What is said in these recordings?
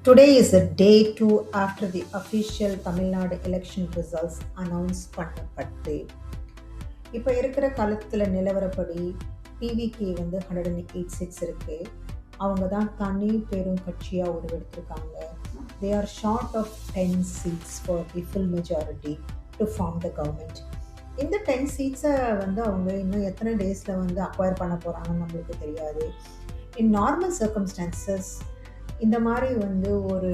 Today is the day two after the official Tamil Nadu election results announced பண்ணப்பட்டு இப்போ இருக்கிற காலத்தில் நிலவரப்படி டிவிக்கு வந்து 108 இருக்கு. அவங்க தான் தனி பெரும் கட்சியாக உருவெடுத்திருக்காங்க. They are short of 10 seats for the full majority to form the government. இந்த 10 சீட்ஸை வந்து அவங்க இன்னும் எத்தனை டேஸில் வந்து அக்வயர் பண்ண போகிறாங்கன்னு நம்மளுக்கு தெரியாது. இன் நார்மல் சர்க்கம்ஸ்டான்சஸ் இந்த மாதிரி வந்து ஒரு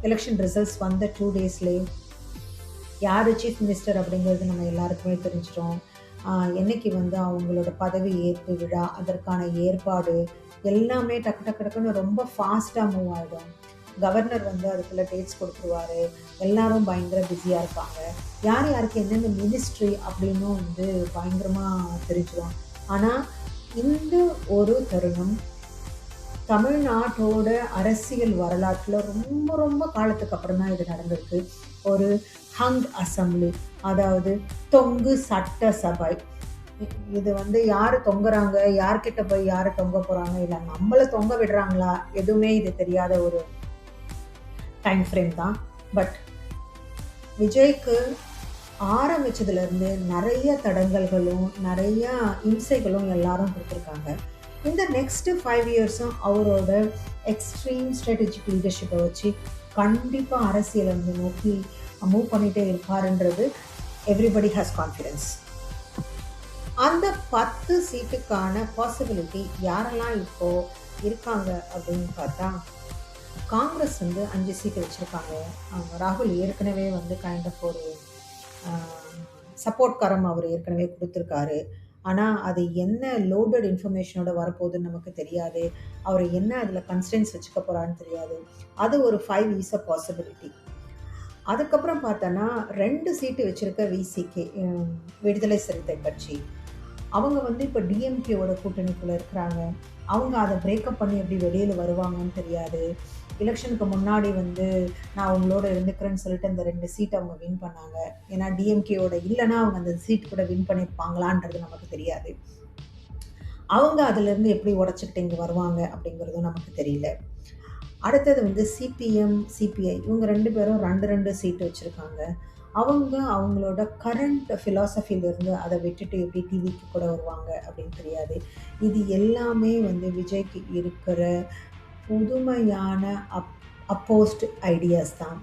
எலெக்ஷன் ரிசல்ட்ஸ் வந்த 2 டேஸ்லேயே யார் சீஃப் மினிஸ்டர் அப்படிங்கிறது நம்ம எல்லாருக்குமே தெரிஞ்சிடும். என்னைக்கு வந்து அவங்களோட பதவி ஏற்பு விழா, அதற்கான ஏற்பாடு எல்லாமே டக்கு டக்கு டக்குன்னு ரொம்ப ஃபாஸ்ட்டாக மூவ் ஆகிடும். கவர்னர் வந்து அதுக்குள்ளே டேட்ஸ் கொடுத்துருவாரு. எல்லாரும் பயங்கர பிஸியாக இருப்பாங்க. யார் யாருக்கு என்னென்ன மினிஸ்ட்ரி அப்படின்னும் வந்து பயங்கரமாக தெரிஞ்சிடும். ஆனால் இந்த ஒரு தருணம் தமிழ்நாட்டோட அரசியல் வரலாற்றில் ரொம்ப ரொம்ப காலத்துக்கு அப்புறம் தான் இது நடந்திருக்கு. ஒரு ஹங் அசம்பிளி, அதாவது தொங்கு சட்டசபை. இது வந்து யார் தொங்குறாங்க, யார்கிட்ட போய் யார் தொங்க போகிறாங்க, இல்லை நம்மளை தொங்க விடுறாங்களா, எதுவுமே இது தெரியாத ஒரு டைம் ஃப்ரேம் தான். பட் விஜய்க்கு ஆரம்பித்ததுலேருந்து நிறைய தடங்கல்களும் நிறைய இம்சைகளும் எல்லாரும் கொடுத்துருக்காங்க. இந்த நெக்ஸ்ட் 5 இயர்ஸும் அவரோட எக்ஸ்ட்ரீம் ஸ்ட்ராட்டஜிக் லீடர்ஷிப்பை வச்சு கண்டிப்பாக அரசியலை வந்து நோக்கி மூவ் பண்ணிகிட்டே இருப்பாருன்றது எவ்ரிபடி ஹேஸ் கான்ஃபிடென்ஸ். அந்த 10 சீட்டுக்கான பாசிபிலிட்டி யாரெல்லாம் இப்போது இருக்காங்க அப்படின்னு பார்த்தா, காங்கிரஸ் வந்து 5 சீட்டு வச்சுருக்காங்க. ராகுல் ஏற்கனவே வந்து கைண்ட் ஆஃப் ஒரு சப்போர்ட் கரம் அவர் ஏற்கனவே கொடுத்துருக்காரு. ஆனால் அது என்ன லோடட் இன்ஃபர்மேஷனோட வரப்போகுதுன்னு நமக்கு தெரியாது. அவர் என்ன அதில் கன்ஸ்டன்ஸ் வச்சுக்க போகிறான்னு தெரியாது. அது ஒரு 5 இஸ் அ பாசிபிலிட்டி. அதுக்கப்புறம் பார்த்தோன்னா 2 சீட்டு வச்சுருக்க விசிகே, விடுதலை சிறுத்தை கட்சி, அவங்க வந்து இப்போ டிஎம்கேவோட கூட்டணிக்குள்ளே இருக்கிறாங்க. அவங்க அதை பிரேக்கப் பண்ணி எப்படி வெளியில் வருவாங்கன்னு தெரியாது. எலெக்ஷனுக்கு முன்னாடி வந்து நான் அவங்களோட இருந்துக்கிறேன்னு சொல்லிட்டு அந்த 2 சீட் அவங்க வின் பண்ணாங்க. ஏன்னா டிஎம்கேவோட இல்லைன்னா அவங்க அந்த சீட் கூட வின் பண்ணியிருப்பாங்களான்றது நமக்கு தெரியாது. அவங்க அதிலேருந்து எப்படி உடச்சிக்கிட்டு இங்கே வருவாங்க அப்படிங்கிறதும் நமக்கு தெரியல. அடுத்தது வந்து சிபிஎம், சிபிஐ, இவங்க 2 பேரும் 2 சீட்டு வச்சுருக்காங்க. அவங்க அவங்களோட கரண்ட் ஃபிலாசபிலிருந்து அதை விட்டுட்டு எப்படி டிவிக்கு கூட வருவாங்க அப்படின்னு தெரியாது. இது எல்லாமே வந்து விஜய்க்கு இருக்கிற புதுமையான அப்போஸ்ட் ஐடியாஸ் தான்.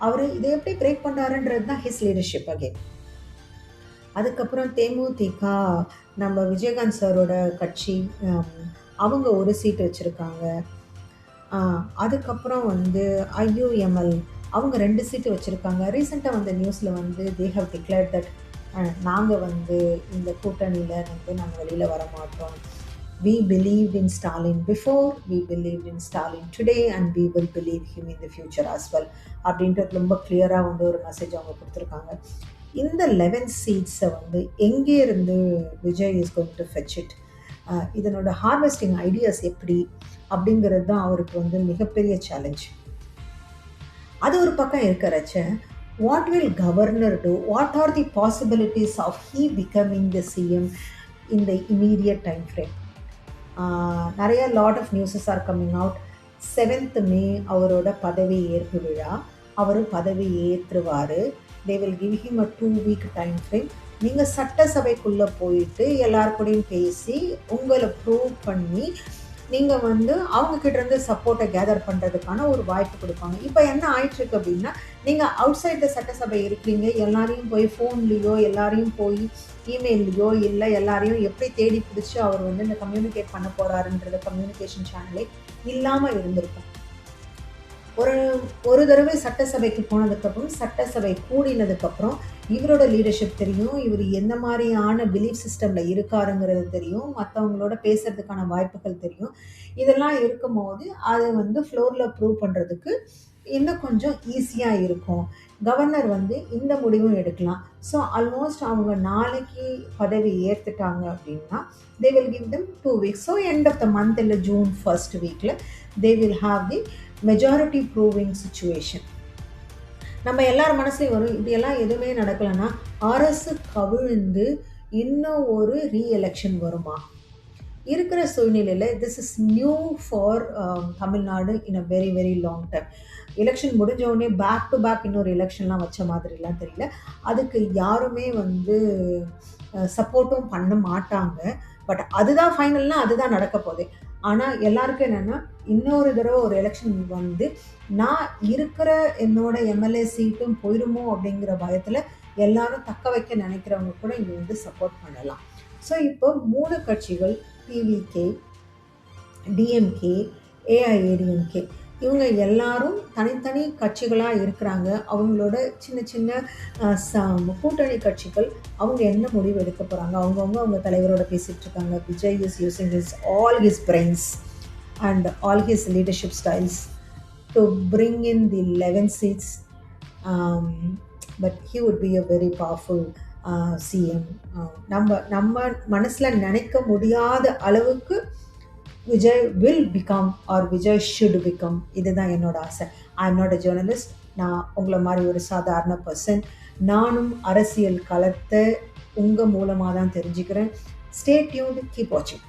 அவர் இதை எப்படி பிரேக் பண்ணுறாருன்றது தான் ஹிஸ் லீடர்ஷிப் அகேன். அதுக்கப்புறம் தேமுதிக, நம்ம விஜயகாந்த் சாரோட கட்சி, அவங்க ஒரு சீட்டு வச்சுருக்காங்க. அதுக்கப்புறம் வந்து ஐயூஎம்எல், அவங்க 2 சீட்டு வச்சுருக்காங்க. ரீசெண்டாக வந்த நியூஸில் வந்து தே ஹவ் டிக்ளேர்ட் தட் நாங்கள் வந்து இந்த கூட்டணியில் வந்து நாங்கள் வெளியில் வர மாட்டோம். We believed in Stalin before, we believed in Stalin today, and we will believe him in the future as well அப்படின்றது ரொம்ப கிளியராக வந்து ஒரு மெசேஜ் அவங்க கொடுத்துருக்காங்க. இந்த 11 சீட்ஸை வந்து எங்கே இருந்து Vijay is going to fetch it, இதனோட ஹார்வெஸ்டிங் ஐடியாஸ் எப்படி அப்படிங்கிறது தான் அவருக்கு வந்து மிகப்பெரிய சேலஞ்ச். அது ஒரு பக்கம் இருக்கிறச்ச, what will governor do, what are the possibilities of he becoming the CM in the immediate time frame. நிறைய lot of newses are coming out. 7th May அவரோட பதவி ஏற்பு விழா, அவர் பதவி ஏற்றுவார். They will give him a 2 week time frame. நீங்கள் சட்டசபைக்குள்ளே போயிட்டு எல்லாருக்கூடையும் பேசி உங்களை ப்ரூவ் பண்ணி நீங்கள் வந்து அவங்கக்கிட்டேருந்து சப்போர்ட்டை கேதர் பண்ணுறதுக்கான ஒரு வாய்ப்பு கொடுப்பாங்க. இப்போ என்ன ஆயிட்டுருக்கு அப்படின்னா, நீங்கள் அவுட் சைட் த சட்டசபை இருக்கிறீங்க, எல்லாரையும் போய் ஃபோன்லேயோ எல்லாரையும் போய் இமெயில்லையோ இல்லை எல்லாரையும் எப்படி தேடி பிடிச்சி அவர் வந்து இந்த கம்யூனிகேட் பண்ண போகிறாருன்றது கம்யூனிகேஷன் சேனலே இல்லாமல் இருந்திருக்கும். ஒரு தடவை சட்டசபைக்கு போனதுக்கப்புறம், சட்டசபை கூடினதுக்கப்புறம் இவரோட லீடர்ஷிப் தெரியும், இவர் எந்த மாதிரியான பிலீஃப் சிஸ்டமில் இருக்காருங்கிறது தெரியும், மற்றவங்களோட பேசுகிறதுக்கான வாய்ப்புகள் தெரியும். இதெல்லாம் இருக்கும் போது அதை வந்து ஃப்ளோரில் ப்ரூவ் பண்ணுறதுக்கு இன்னும் கொஞ்சம் ஈஸியாக இருக்கும். கவர்னர் வந்து இந்த முடிவும் எடுக்கலாம். ஸோ ஆல்மோஸ்ட் அவங்க நாளைக்கு பதவி ஏற்றுட்டாங்க அப்படின்னா they will give them 2 weeks. So end of the month இல்லை ஜூன் 1st வீக்கில் they will have the majority proving situation. நம்ம எல்லார் மனசுலையும் வரும், இப்படியெல்லாம் எதுவுமே நடக்கலைன்னா அரசு கவிழ்ந்து இன்னும் ஒரு ரீஎலெக்ஷன் வருமா, இருக்கிற சூழ்நிலையில் this is new for Tamil Nadu in a very very long time. Election முடிஞ்ச உடனே பேக் டு பேக் இன்னொரு எலெக்ஷன்லாம் வச்ச மாதிரிலாம் தெரியல. அதுக்கு யாருமே வந்து சப்போர்ட்டும் பண்ண மாட்டாங்க. பட் அதுதான் ஃபைனல்னா அதுதான் நடக்க போகுது. ஆனால் எல்லாருக்கும் என்னென்னா, இன்னொரு தடவை ஒரு எலெக்ஷன் வந்து நான் இருக்கிற என்னோட எம்எல்ஏ சீட்டும் போயிடுமோ அப்படிங்கிற பயத்தில் எல்லாரும் தக்க வைக்க நினைக்கிறவங்க கூட இங்கே வந்து சப்போர்ட் பண்ணலாம். ஸோ இப்போ 3 கட்சிகள், டிவிகே, டிஎம்கே, ஏஐஏடிஎம்கே, இவங்க எல்லாரும் தனித்தனி கட்சிகளாக இருக்கிறாங்க. அவங்களோட சின்ன சின்ன கூட்டணி கட்சிகள் அவங்க என்ன முடிவு எடுக்க போகிறாங்க, அவங்க தலைவரோட பேசிகிட்டு இருக்காங்க. Vijay is using all his brains and all his leadership styles to bring in the 11 seats. But he would be a very powerful CM. நம்ம மனசில் நினைக்க முடியாத அளவுக்கு Vijay will become or Vijay should become. இதுதான் என்னோட ஆசை. I am not a journalist. நான் உங்களை மாதிரி ஒரு சாதாரண பர்சன். நானும் அரசியல் களத்தை உங்கள் மூலமாக தான் தெரிஞ்சுக்கிறேன். ஸ்டே டியூன்ட், கீப் வாட்சிங்.